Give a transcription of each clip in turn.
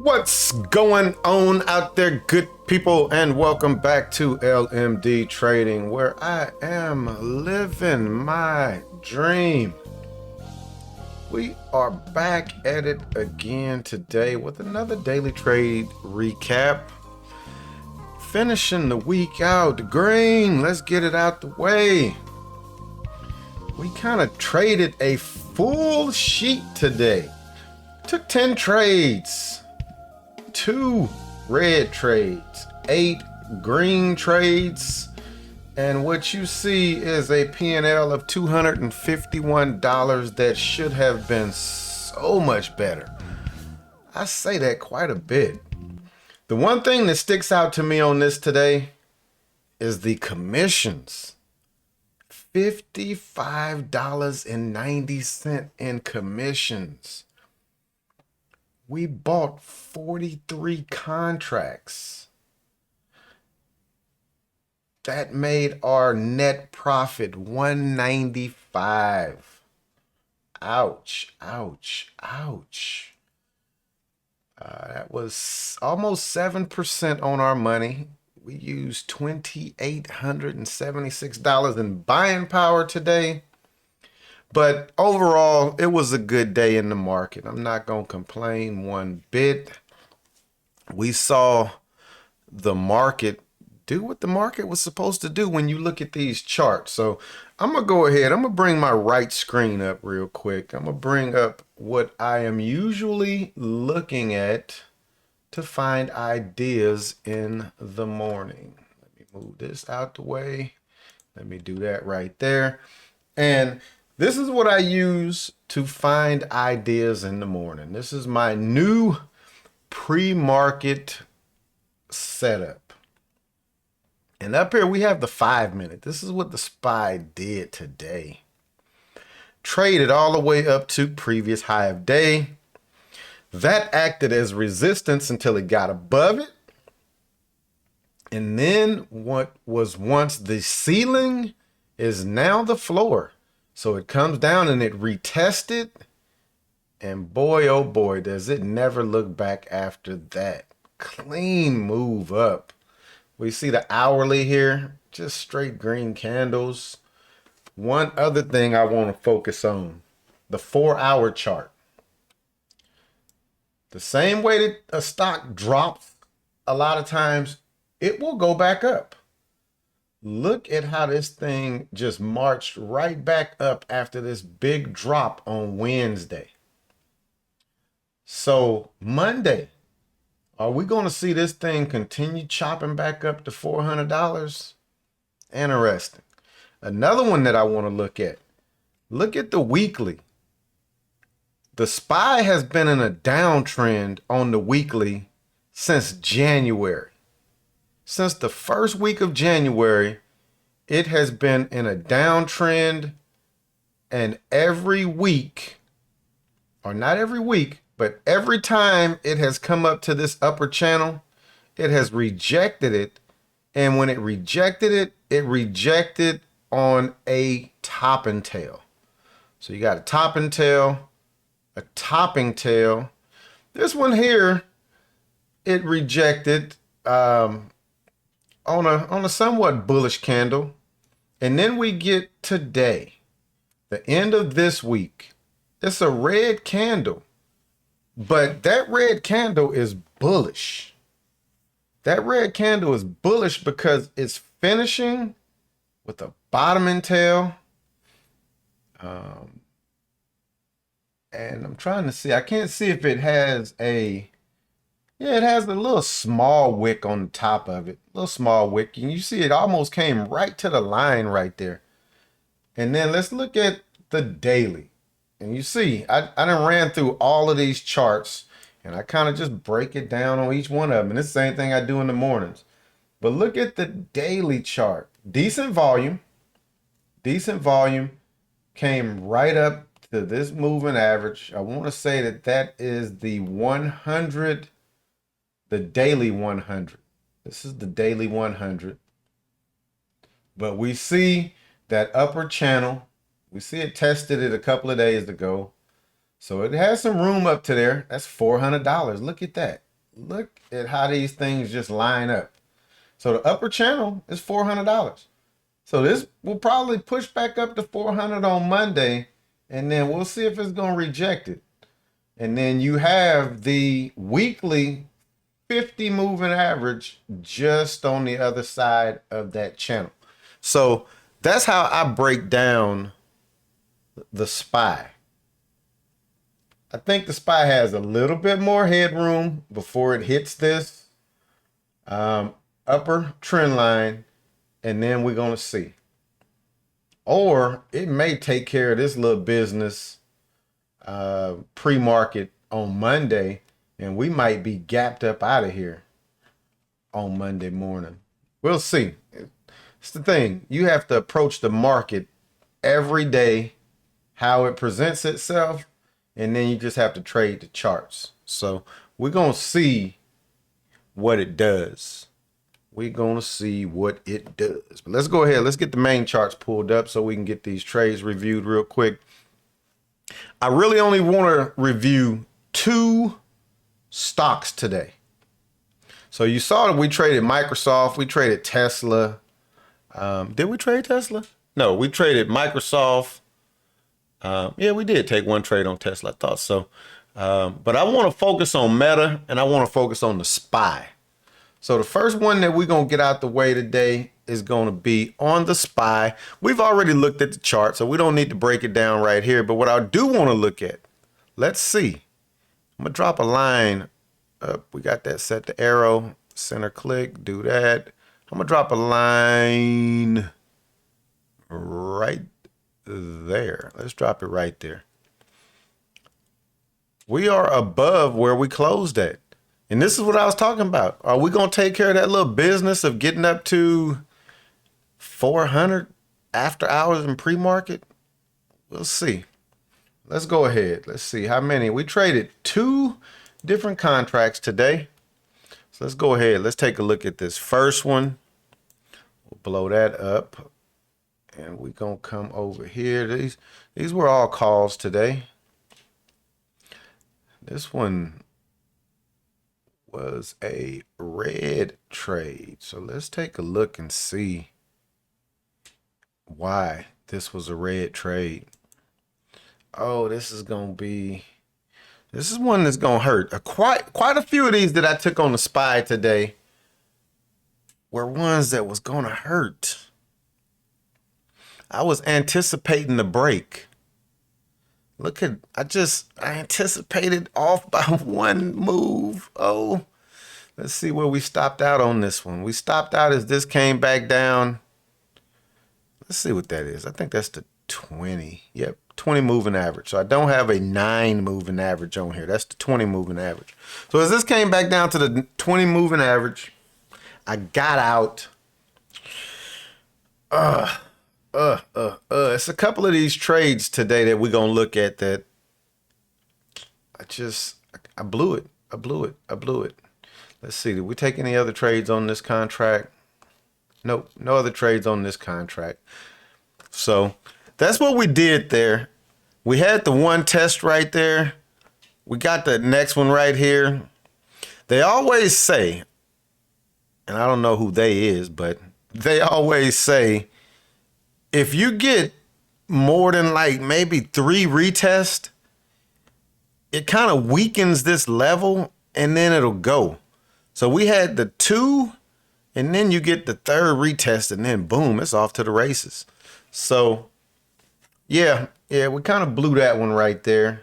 What's going on out there, good people, and welcome back to LMD Trading, where I am living my dream. We are back at it again today with another daily trade recap. Finishing the week out green. Let's get it out the way. We kind of traded a full sheet today. Took 10 trades. 2 red trades, 8 green trades, and what you see is a P&L of $251 that should have been so much better. I say that quite a bit. The one thing that sticks out to me on this today is the commissions. $55.90 in commissions. We bought 43 contracts. That made our net profit $195. Ouch, ouch, ouch. That was almost 7% on our money. We used $2,876 in buying power today. But overall, it was a good day in the market. I'm not going to complain one bit. We saw the market do what the market was supposed to do when you look at these charts. So I'm going to go ahead. I'm going to bring my right screen up real quick. I'm going to bring up what I am usually looking at to find ideas in the morning. Let me move this out the way. Let me do that right there. And this is what I use to find ideas in the morning. This is my new pre-market setup. And up here we have the 5-minute. This is what the SPY did today. Traded all the way up to previous high of day. That acted as resistance until it got above it. And then what was once the ceiling is now the floor. So it comes down and it retested, and boy, oh boy, does it never look back after that. Clean move up. We see the hourly here, just straight green candles. One other thing I want to focus on, the 4-hour chart. The same way that a stock drops a lot of times, it will go back up. Look at how this thing just marched right back up after this big drop on Wednesday. So Monday, are we going to see this thing continue chopping back up to $400? Interesting. Another one that I want to look at the weekly. The SPY has been in a downtrend on the weekly since January. Since the first week of January, it has been in a downtrend, and every week, or not every week, but every time it has come up to this upper channel, it has rejected it. And when it rejected on a top and tail. So you got a top and tail, a topping tail. This one here, it rejected on a somewhat bullish candle. And then we get today, the end of this week. It's a red candle, but that red candle is bullish. That red candle is bullish because it's finishing with a bottoming tail. And I'm trying to see, I can't see if it has it has a little small wick on the top of it. Little small wick. And you see it almost came right to the line right there. And then let's look at the daily. And you see, I done ran through all of these charts. And I kind of just break it down on each one of them. And it's the same thing I do in the mornings. But look at the daily chart. Decent volume. Decent volume. Came right up to this moving average. I want to say that is the 100. The daily 100. This is the daily 100. But we see that upper channel. We see it tested it a couple of days ago. So it has some room up to there. That's $400. Look at that. Look at how these things just line up. So the upper channel is $400. So this will probably push back up to 400 on Monday, and then we'll see if it's going to reject it. And then you have the weekly 50 moving average just on the other side of that channel. So that's how I break down the SPY. I think the SPY has a little bit more headroom before it hits this upper trend line, and then we're going to see. Or it may take care of this little business pre-market on Monday, and we might be gapped up out of here on Monday morning. We'll see. It's the thing. You have to approach the market every day, how it presents itself, and then you just have to trade the charts. So we're going to see what it does. We're going to see what it does. But let's go ahead. Let's get the main charts pulled up so we can get these trades reviewed real quick. I really only want to review 2 stocks today. So you saw that we traded Microsoft. We traded Tesla. Did we trade Tesla? No, we traded Microsoft. Yeah, we did take one trade on Tesla. I thought so. But I want to focus on Meta, and I want to focus on the SPY. So the first one that we're going to get out the way today is going to be on the SPY. We've already looked at the chart, so we don't need to break it down right here. But what I do want to look at, let's see. I'm going to drop a line up. We got that set to arrow, center click, do that. I'm going to drop a line right there. Let's drop it right there. We are above where we closed at. And this is what I was talking about. Are we going to take care of that little business of getting up to 400 after hours in pre-market? We'll see. Let's go ahead. Let's see how many. We traded 2 different contracts today. So let's go ahead. Let's take a look at this first one. We'll blow that up. And we're going to come over here. These were all calls today. This one was a red trade. So let's take a look and see why this was a red trade. Oh, this is one that's going to hurt. Quite a few of these that I took on the SPY today were ones that was going to hurt. I was anticipating the break. Look at, I anticipated off by one move. Oh, let's see where we stopped out on this one. We stopped out as this came back down. Let's see what that is. I think that's the 20. Yep, 20 moving average. So I don't have a 9 moving average on here. That's the 20 moving average. So as this came back down to the 20 moving average, I got out. It's a couple of these trades today that we're going to look at that I blew it. I blew it. Let's see. Did we take any other trades on this contract? Nope. No other trades on this contract. So that's what we did there. We had the one test right there. We got the next one right here. They always say, and I don't know who they is, but they always say, if you get more than like maybe 3 retests, it kind of weakens this level and then it'll go. So we had the 2 and then you get the 3rd retest and then boom, it's off to the races. So yeah, we kind of blew that one right there.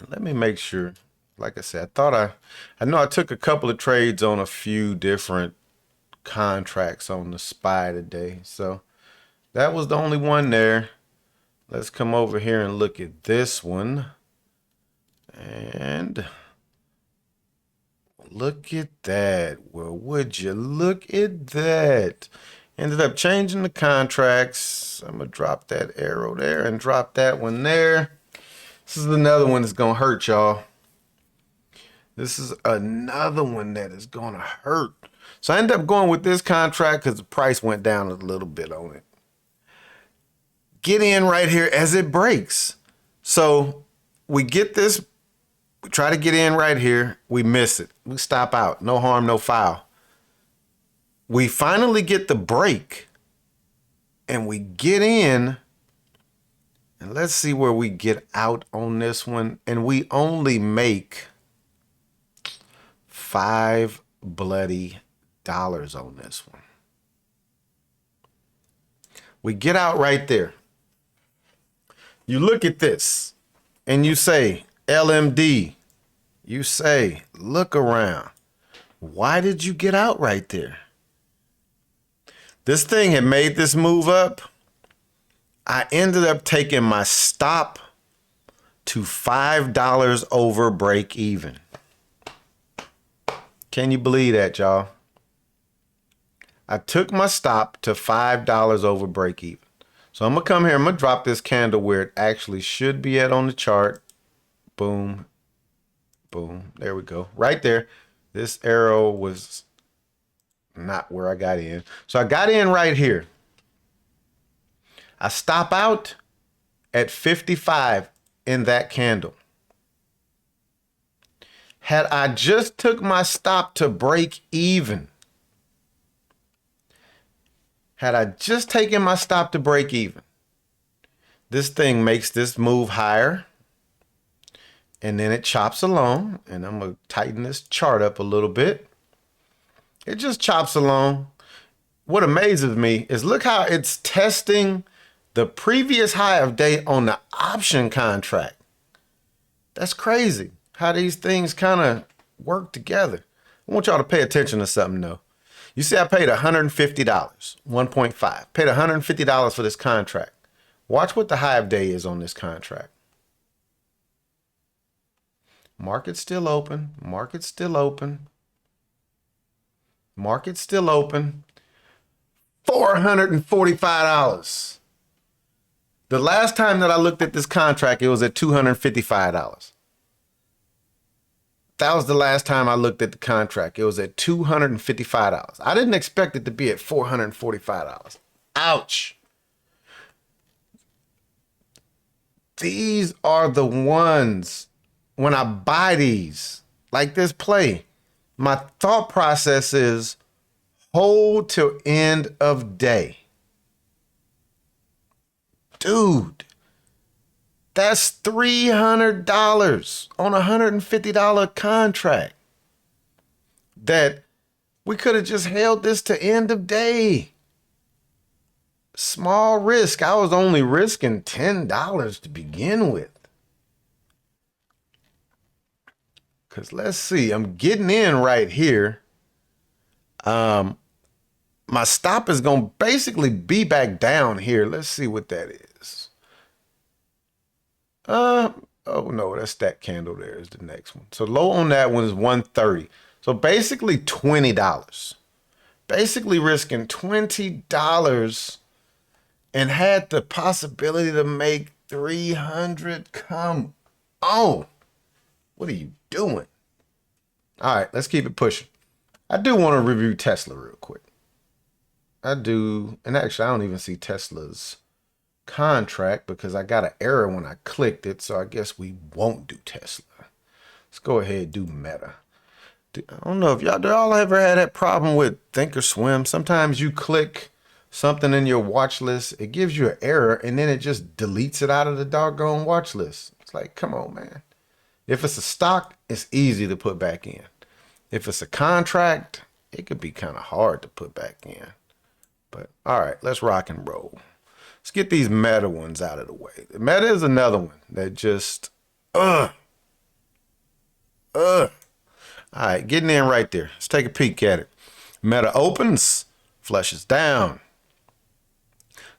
Let me make sure. Like I said, I know I took a couple of trades on a few different contracts on the SPY today. So that was the only one there. Let's come over here and look at this one. And look at that. Well, would you look at that? Ended up changing the contracts. I'm going to drop that arrow there and drop that one there. This is another one that's going to hurt, y'all. This is another one that is going to hurt. So I ended up going with this contract because the price went down a little bit on it. Get in right here as it breaks. So we get this We try to get in right here. We miss it. We stop out. No harm, no foul. We finally get the break and we get in. And let's see where we get out on this one. And we only make $5 bloody on this one. We get out right there. You look at this and you say, LMD, you say, look around. Why did you get out right there? This thing had made this move up. I ended up taking my stop to $5 over break even. Can you believe that, y'all? I took my stop to $5 over break even. So I'm going to come here. I'm going to drop this candle where it actually should be at on the chart. Boom. Boom. There we go. Right there. This arrow was not where I got in. So I got in right here. I stop out at 55 in that candle. Had I just took my stop to break even, had I just taken my stop to break even, this thing makes this move higher and then it chops along, and I'm going to tighten this chart up a little bit. It just chops along. What amazes me is look how it's testing the previous high of day on the option contract. That's crazy how these things kind of work together. I want y'all to pay attention to something though. You see I paid $150, 1.5. Paid $150 for this contract. Watch what the high of day is on this contract. Market's still open. Market's still open. Market's still open. $445. The last time that I looked at this contract, it was at $255. That was the last time I looked at the contract. It was at $255. I didn't expect it to be at $445. Ouch. These are the ones when I buy these, like this play, my thought process is hold till end of day. Dude, that's $300 on a $150 contract that we could have just held this to end of day. Small risk. I was only risking $10 to begin with. Because let's see, I'm getting in right here. My stop is going to basically be back down here. Let's see what that is. Oh no, that's that candle there is the next one. So low on that one is 130. So basically $20. Basically risking $20 and had the possibility to make 300. Come on. What are you doing? All right, let's keep it pushing. I do want to review Tesla real quick. I do. And actually, I don't even see Tesla's contract because I got an error when I clicked it. So I guess we won't do Tesla. Let's go ahead and do Meta. I don't know if y'all ever had that problem with Thinkorswim. Sometimes you click something in your watch list, it gives you an error, and then it just deletes it out of the doggone watch list. It's like, come on, man. If it's a stock, it's easy to put back in. If it's a contract, it could be kind of hard to put back in. But all right, let's rock and roll. Let's get these Meta ones out of the way. The Meta is another one that just, All right, getting in right there. Let's take a peek at it. Meta opens, flushes down,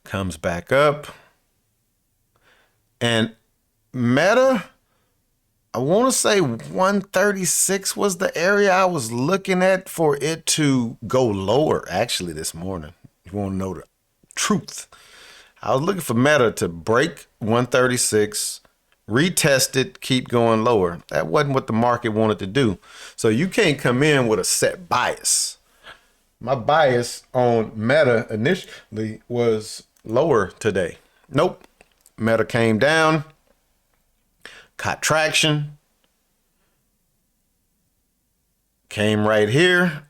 comes back up. And Meta, I want to say 136 was the area I was looking at for it to go lower actually this morning. You want to know the truth. I was looking for Meta to break 136, retest it, keep going lower. That wasn't what the market wanted to do. So you can't come in with a set bias. My bias on Meta initially was lower today. Nope. Meta came down, caught traction, Came right here,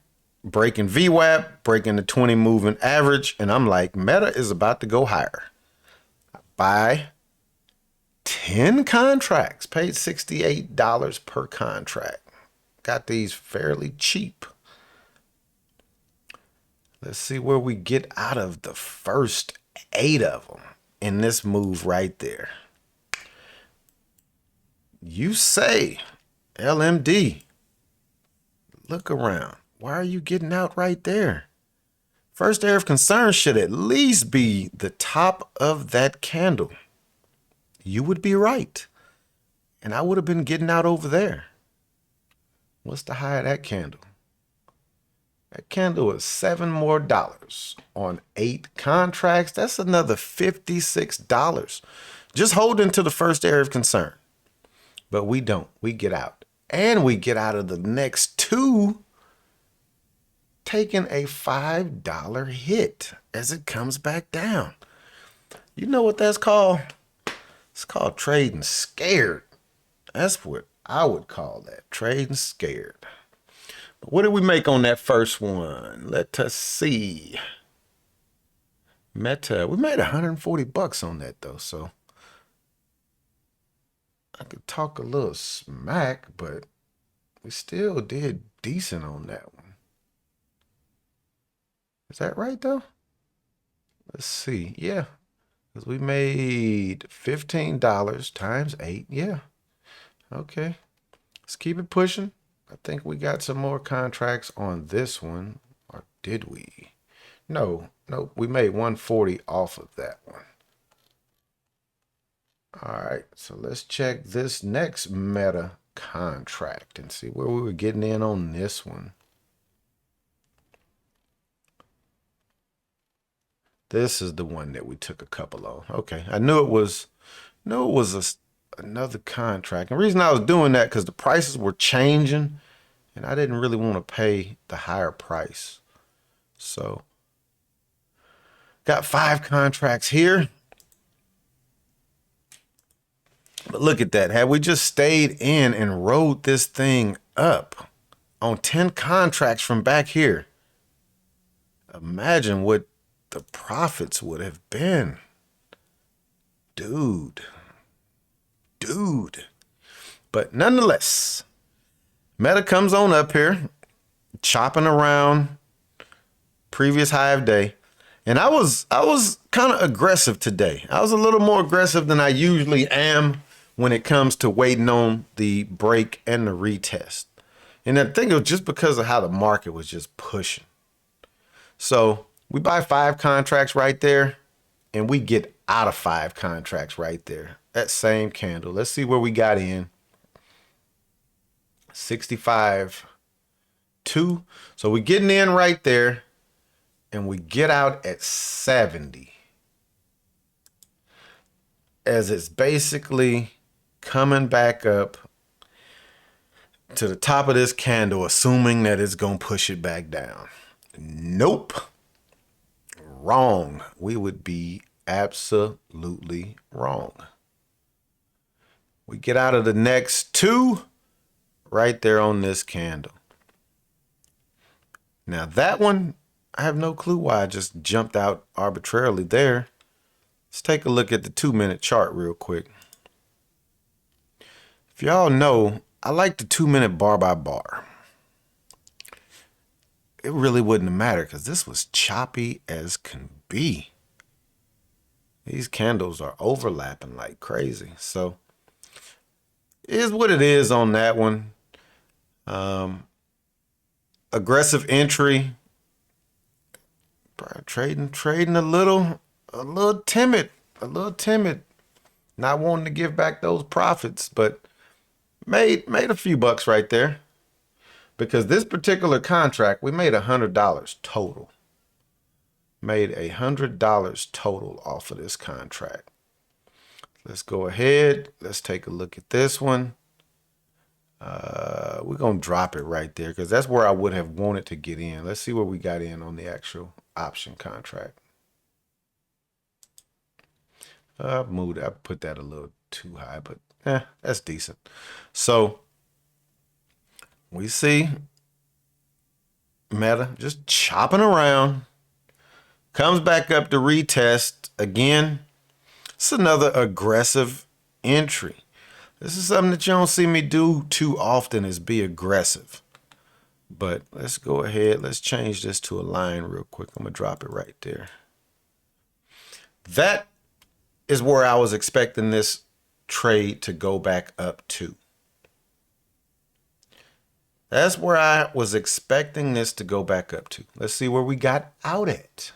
breaking VWAP, breaking the 20 moving average, and I'm like, Meta is about to go higher. Buy 10 contracts, paid $68 per contract. Got these fairly cheap. Let's see where we get out of the first 8 of them in this move right there. You say, LMD, look around. Why are you getting out right there? First area of concern should at least be the top of that candle. You would be right. And I would have been getting out over there. What's the high of that candle? That candle is $7 more on 8 contracts. That's another $56. Just holding to the first area of concern. But we don't. We get out. And we get out of the next 2, taking a $5 hit as it comes back down. You know what that's called? It's called trading scared. That's what I would call that, trading scared. But what did we make on that first one? Let us see. Meta, we made $140 on that though, so I could talk a little smack, but we still did decent on that one. Is that right though? Let's see. Yeah, because we made $15 times 8. Yeah. Okay. Let's keep it pushing. I think we got some more contracts on this one. Or did we? No, we made 140 off of that one. All right, so let's check this next Meta contract and see where we were getting in on this one. This is the one that we took a couple of. Okay, I knew it was another contract. And the reason I was doing that because the prices were changing and I didn't really want to pay the higher price. So got 5 contracts here. But look at that. Had we just stayed in and rode this thing up on 10 contracts from back here, imagine what the profits would have been. Dude. But nonetheless, Meta comes on up here, chopping around previous high of day. And I was kind of aggressive today. I was a little more aggressive than I usually am when it comes to waiting on the break and the retest. And I think it was just because of how the market was just pushing. So we buy 5 contracts right there and we get out of 5 contracts right there. That same candle. Let's see where we got in. 65.2. So we're getting in right there and we get out at 70. As it's basically coming back up to the top of this candle, assuming that it's going to push it back down. Nope. Wrong. We would be absolutely wrong. We get out of the next 2 right there on this candle. Now that one, I have no clue why I just jumped out arbitrarily there. Let's take a look at the 2-minute chart real quick. If y'all know, I like the 2-minute bar by bar. It really wouldn't have mattered because this was choppy as can be. These candles are overlapping like crazy. So it is what it is on that one. Aggressive entry. Trading a little timid. Not wanting to give back those profits, but made a few bucks right there. Because this particular contract, we made $100 total. Made $100 total off of this contract. Let's go ahead. Let's take a look at this one. We're going to drop it right there because that's where I would have wanted to get in. Let's see where we got in on the actual option contract. I put that a little too high, but that's decent. So we see Meta just chopping around. Comes back up to retest again. It's another aggressive entry. This is something that you don't see me do too often, is be aggressive. But let's go ahead. Let's change this to a line real quick. I'm going to drop it right there. That is where I was expecting this trade to go back up to. That's where I was expecting this to go back up to. Let's see where we got out at.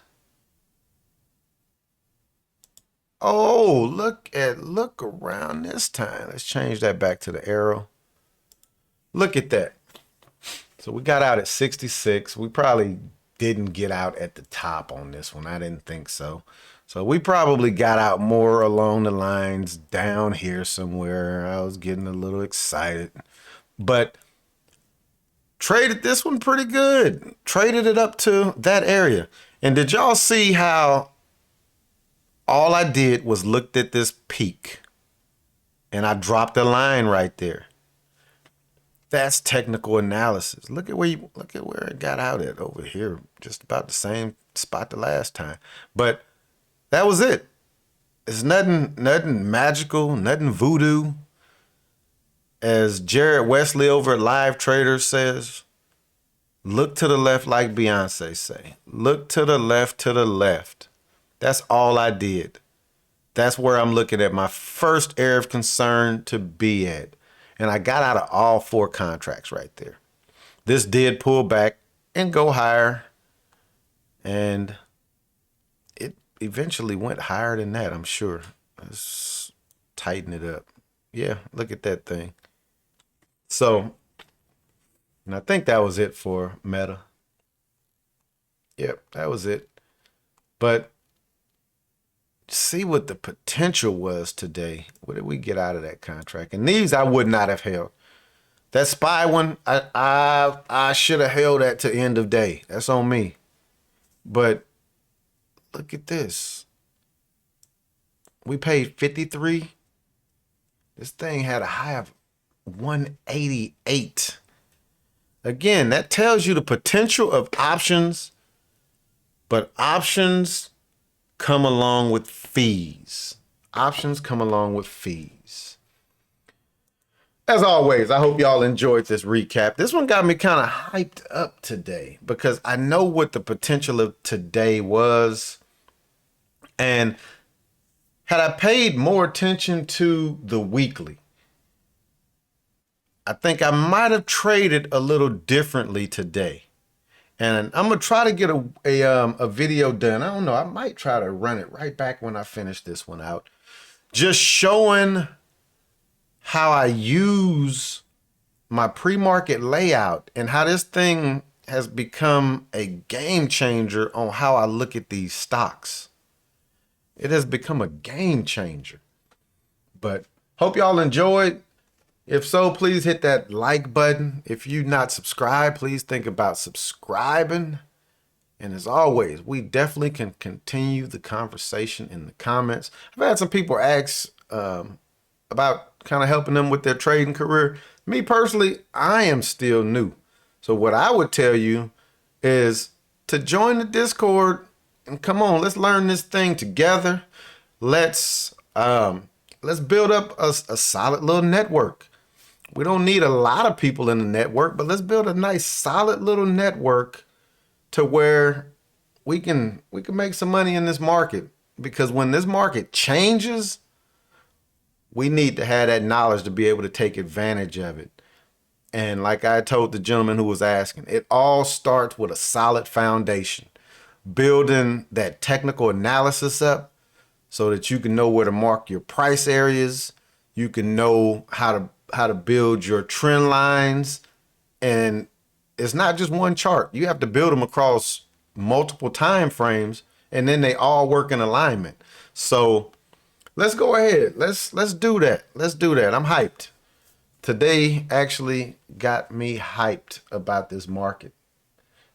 Oh, look around this time. Let's change that back to the arrow. Look at that. So we got out at 66. We probably didn't get out at the top on this one. I didn't think so. So we probably got out more along the lines down here somewhere. I was getting a little excited. But traded this one pretty good. Traded it up to that area. And did y'all see how all I did was looked at this peak and I dropped a line right there? That's technical analysis. Look at where it got out at over here. Just about the same spot the last time. But that was it. It's nothing magical, nothing voodoo. As Jared Wesley over at Live Traders says, look to the left like Beyonce say. Look to the left, to the left. That's all I did. That's where I'm looking at my first area of concern to be at. And I got out of all 4 contracts right there. This did pull back and go higher. And it eventually went higher than that, I'm sure. Let's tighten it up. Yeah, look at that thing. So, and I think that was it for Meta. Yep, that was it. But see what the potential was today. What did we get out of that contract? And these I would not have held. That SPY one, I should have held that to end of day. That's on me. But look at this. We paid 53. This thing had a high of 188. Again, that tells you the potential of options, but options come along with fees. Options come along with fees. As always, I hope y'all enjoyed this recap. This one got me kind of hyped up today because I know what the potential of today was. And had I paid more attention to the weekly, I think I might have traded a little differently today. And I'm going to try to get a video done. I don't know. I might try to run it right back when I finish this one out. Just showing how I use my pre-market layout and how this thing has become a game changer on how I look at these stocks. It has become a game changer. But hope y'all enjoyed. If so, please hit that like button. If you're not subscribed, please think about subscribing. And as always, we definitely can continue the conversation in the comments. I've had some people ask about kind of helping them with their trading career. Me personally, I am still new. So what I would tell you is to join the Discord and come on, let's learn this thing together. Let's build up a solid little network. We don't need a lot of people in the network, but let's build a nice solid little network to where we can make some money in this market. Because when this market changes, we need to have that knowledge to be able to take advantage of it. And like I told the gentleman who was asking, it all starts with a solid foundation. Building that technical analysis up so that you can know where to mark your price areas. You can know how to build your trend lines. And it's not just one chart. You have to build them across multiple time frames, and then they all work in alignment. So let's go ahead. Let's do that. Let's do that. I'm hyped. Today actually got me hyped about this market.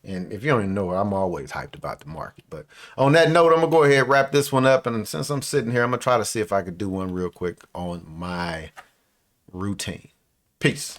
And if you don't even know it, I'm always hyped about the market. But on that note, I'm going to go ahead and wrap this one up. And since I'm sitting here, I'm going to try to see if I could do one real quick on my routine. Peace.